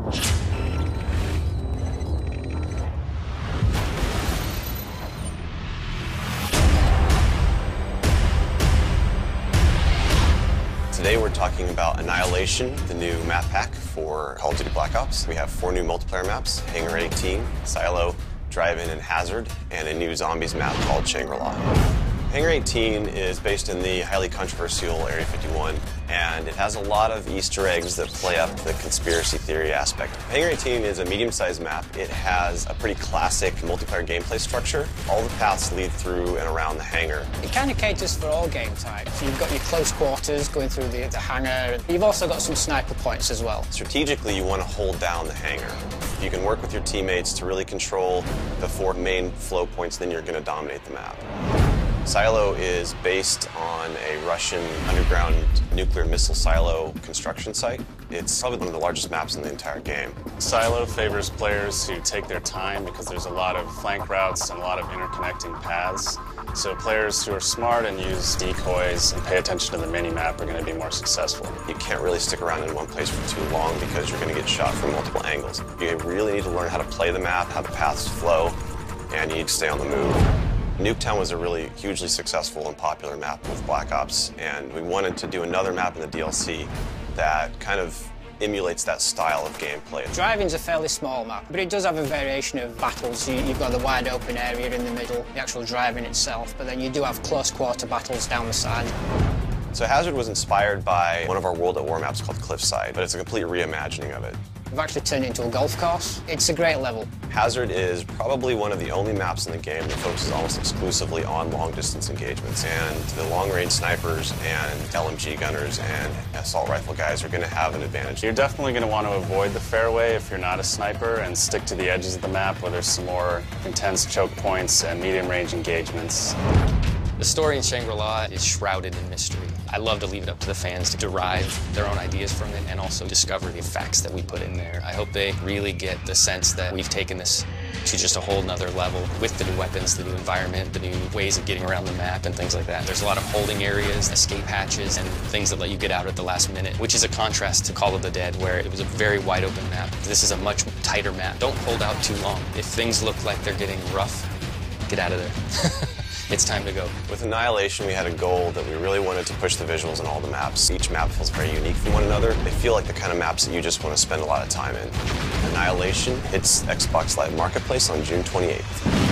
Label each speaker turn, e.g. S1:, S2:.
S1: Today we're talking about Annihilation, the new map pack for Call of Duty Black Ops. We have 4 new multiplayer maps: Hangar 18, Silo, Drive-In, and Hazard, and a new zombies map called Shangri-La. Hangar 18 is based in the highly controversial Area 51, and it has a lot of Easter eggs that play up the conspiracy theory aspect. Hangar 18 is a medium-sized map. It has a pretty classic multiplayer gameplay structure. All the paths lead through and around the hangar.
S2: It kind of caters for all game types. You've got your close quarters going through the hangar. You've also got some sniper points as well.
S1: Strategically, you want to hold down the hangar. If you can work with your teammates to really control the 4 main flow points, then you're going to dominate the map. Silo is based on a Russian underground nuclear missile silo construction site. It's probably one of the largest maps in the entire game.
S3: Silo favors players who take their time because there's a lot of flank routes and a lot of interconnecting paths. So players who are smart and use decoys and pay attention to the mini-map are going to be more successful.
S1: You can't really stick around in one place for too long because you're going to get shot from multiple angles. You really need to learn how to play the map, how the paths flow, and you need to stay on the move. Nuketown was a really hugely successful and popular map with Black Ops, and we wanted to do another map in the DLC that kind of emulates that style of gameplay.
S2: Drive-In's a fairly small map, but it does have a variation of battles. You've got the wide open area in the middle, the actual Drive-In itself, but then you do have close quarter battles down the side.
S1: So Hazard was inspired by one of our World at War maps called Cliffside, but it's a complete reimagining of it.
S2: We've actually turned it into a golf course. It's a great level.
S1: Hazard is probably one of the only maps in the game that focuses almost exclusively on long-distance engagements, and the long-range snipers and LMG gunners and assault rifle guys are going to have an advantage.
S3: You're definitely going to want to avoid the fairway if you're not a sniper and stick to the edges of the map where there's some more intense choke points and medium-range engagements.
S4: The story in Shangri-La is shrouded in mystery. I love to leave it up to the fans to derive their own ideas from it and also discover the facts that we put in there. I hope they really get the sense that we've taken this to just a whole nother level with the new weapons, the new environment, the new ways of getting around the map and things like that. There's a lot of holding areas, escape hatches, and things that let you get out at the last minute, which is a contrast to Call of the Dead, where it was a very wide open map. This is a much tighter map. Don't hold out too long. If things look like they're getting rough, get out of there. It's time to go.
S1: With Annihilation, we had a goal that we really wanted to push the visuals in all the maps. Each map feels very unique from one another. They feel like the kind of maps that you just want to spend a lot of time in. Annihilation hits Xbox Live Marketplace on June 28th.